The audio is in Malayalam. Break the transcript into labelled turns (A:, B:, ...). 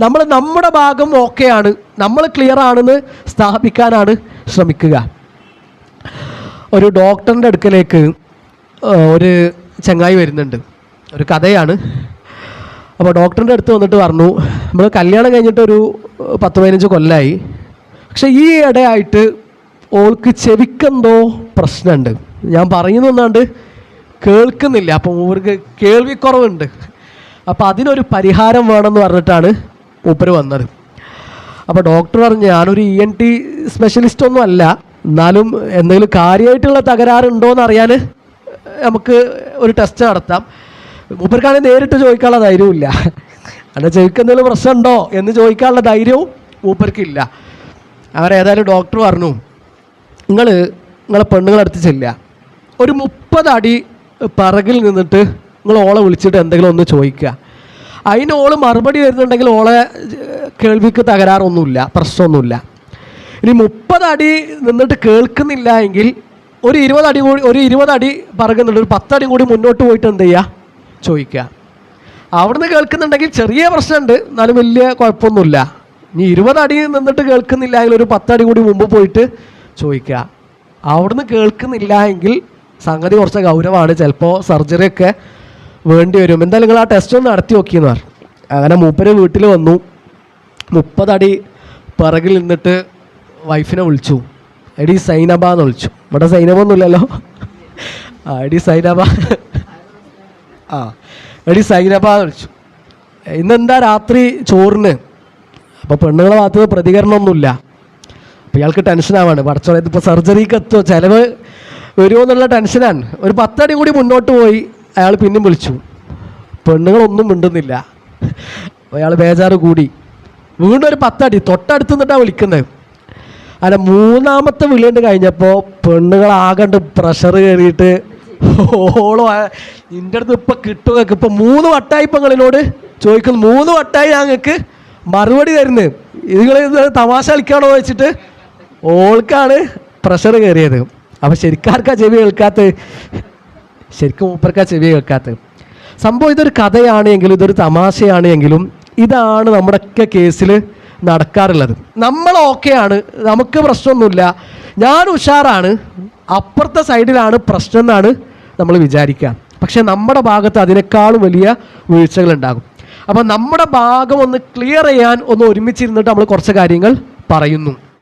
A: നമ്മുടെ ഭാഗം ഓക്കെയാണ്, നമ്മൾ ക്ലിയർ ആണെന്ന് സ്ഥാപിക്കാനാണ് ശ്രമിക്കുക. ഒരു ഡോക്ടറിൻ്റെ അടുക്കലേക്ക് ഒരു ചങ്ങായി വരുന്നുണ്ട്. ഒരു കഥയാണ്. അപ്പോൾ ഡോക്ടറിൻ്റെ അടുത്ത് വന്നിട്ട് പറഞ്ഞു, നമ്മൾ കല്യാണം കഴിഞ്ഞിട്ട് ഒരു 10-15 കൊല്ലമായി, പക്ഷെ ഈ ഇടയായിട്ട് ഓൾക്ക് ചെവിക്കെന്തോ പ്രശ്നമുണ്ട്. ഞാൻ പറയുന്നൊന്നാണ്ട് കേൾക്കുന്നില്ല. അപ്പം മൂപ്പർക്ക് കേൾവിക്കുറവുണ്ട്. അപ്പോൾ അതിനൊരു പരിഹാരം വേണമെന്ന് പറഞ്ഞിട്ടാണ് മൂപ്പർ വന്നത്. അപ്പോൾ ഡോക്ടർ പറഞ്ഞു, ഞാനൊരു ENT സ്പെഷ്യലിസ്റ്റ് ഒന്നും അല്ല, എന്നാലും എന്തെങ്കിലും കാര്യമായിട്ടുള്ള തകരാറുണ്ടോയെന്ന് അറിയാൻ നമുക്ക് ഒരു ടെസ്റ്റ് നടത്താം. മൂപ്പർക്കാണെങ്കിൽ നേരിട്ട് ചോദിക്കാനുള്ള ധൈര്യവും ഇല്ല. അങ്ങനെ ചെവിക്ക് എന്തെങ്കിലും പ്രശ്നമുണ്ടോ എന്ന് ചോദിക്കാനുള്ള ധൈര്യവും മൂപ്പർക്കില്ല. അവരേതായാലും ഡോക്ടർ പറഞ്ഞു, നിങ്ങളെ പെണ്ണുങ്ങളടുത്ത് ചെല്ലുക, ഒരു 30 അടി പിറകിൽ നിന്നിട്ട് നിങ്ങൾ ഓളെ വിളിച്ചിട്ട് എന്തെങ്കിലും ഒന്ന് ചോദിക്കുക. അതിന് ഓള് മറുപടി വരുന്നുണ്ടെങ്കിൽ ഓളെ കേൾവിക്ക് തകരാറൊന്നുമില്ല, പ്രശ്നമൊന്നുമില്ല. ഇനി 30 അടി നിന്നിട്ട് കേൾക്കുന്നില്ല എങ്കിൽ ഒരു 20 അടി കൂടി, ഒരു 20 അടി പിറകിൽ നിന്നിട്ട് ഒരു 10 അടി കൂടി മുന്നോട്ട് പോയിട്ട് എന്ത് ചെയ്യുക, ചോദിക്കുക. അവിടുന്ന് കേൾക്കുന്നുണ്ടെങ്കിൽ ചെറിയ പ്രശ്നമുണ്ട്, എന്നാലും വലിയ കുഴപ്പമൊന്നുമില്ല. ഇനി 20 അടി നിന്നിട്ട് കേൾക്കുന്നില്ല എങ്കിൽ ഒരു 10 അടി കൂടി മുമ്പ് പോയിട്ട് ചോദിക്കുക. അവിടുന്ന് കേൾക്കുന്നില്ല എങ്കിൽ സംഗതി കുറച്ച് ഗൗരവമാണ്, ചിലപ്പോൾ സർജറിയൊക്കെ വേണ്ടി വരും. എന്തായാലും നിങ്ങൾ ആ ടെസ്റ്റ് ഒന്ന് നടത്തി നോക്കിയെന്ന് പറഞ്ഞു. അങ്ങനെ മൂപ്പര് വീട്ടിൽ വന്നു. 30 അടി പിറകിൽ നിന്നിട്ട് വൈഫിനെ വിളിച്ചു. എടി സൈനബ എന്ന് വിളിച്ചു. ഇവിടെ സൈനബ ഒന്നുമില്ലല്ലോ. എടി സൈനബ, എടി സൈനബ എന്ന് വിളിച്ചു. ഇന്നെന്താ രാത്രി ചോറിന്? അപ്പോൾ പെണ്ണുങ്ങളെ ഭാഗത്ത് പ്രതികരണമൊന്നുമില്ല. അപ്പോൾ ഇയാൾക്ക് ടെൻഷനാവാണ്. പടച്ചോളെ, ഇതിപ്പോൾ സർജറിക്ക് എത്തുമോ, ചിലവ് വരുമോ എന്നുള്ള ടെൻഷനാണ്. ഒരു 10 അടി കൂടി മുന്നോട്ട് പോയി അയാൾ പിന്നെയും വിളിച്ചു. പെണ്ണുങ്ങളൊന്നും മിണ്ടുന്നില്ല. അയാൾ ബേജാറ് കൂടി. വീണ്ടും ഒരു 10 അടി തൊട്ടടുത്ത് നിന്നിട്ടാണ് വിളിക്കുന്നത്. അല്ല, 3ാമത്തെ വിളിയുണ്ട് കഴിഞ്ഞപ്പോൾ പെണ്ണുങ്ങളാകണ്ട് പ്രഷർ കയറിയിട്ട് ഓളോ നിൻ്റെ അടുത്ത് ഇപ്പം കിട്ടും, ഇപ്പം 3 വട്ടമായി ഇപ്പം നിങ്ങളിനോട് ചോദിക്കുന്നു, 3 വട്ടമായി ഞങ്ങൾക്ക് മറുപടി തരുന്നത്, നിങ്ങൾ തമാശ കളിക്കാണോ വെച്ചിട്ട് ഓൾക്കാണ് പ്രഷർ കയറിയത്. അപ്പം ശരിക്കാർക്കാ ചെവി കേൾക്കാത്തത്? ശരിക്കും മൂപ്പർക്കാ ചെവി കേൾക്കാത്തത്. സംഭവം ഇതൊരു കഥയാണ് എങ്കിലും ഇതൊരു തമാശയാണ് എങ്കിലും ഇതാണ് നമ്മുടെയൊക്കെ കേസിൽ നടക്കാറുള്ളത്. നമ്മൾ ഓക്കെയാണ്, നമുക്ക് പ്രശ്നമൊന്നുമില്ല, ഞാൻ ഉഷാറാണ്, അപ്പുറത്തെ സൈഡിലാണ് പ്രശ്നം എന്നാണ് നമ്മൾ വിചാരിക്കുക. പക്ഷേ നമ്മുടെ ഭാഗത്ത് അതിനേക്കാളും വലിയ വീഴ്ചകളുണ്ടാകും. അപ്പം നമ്മുടെ ഭാഗം ഒന്ന് ക്ലിയർ ചെയ്യാൻ ഒന്ന് ഒരുമിച്ചിരുന്നിട്ട് നമ്മൾ കുറച്ച് കാര്യങ്ങൾ പറയുന്നു.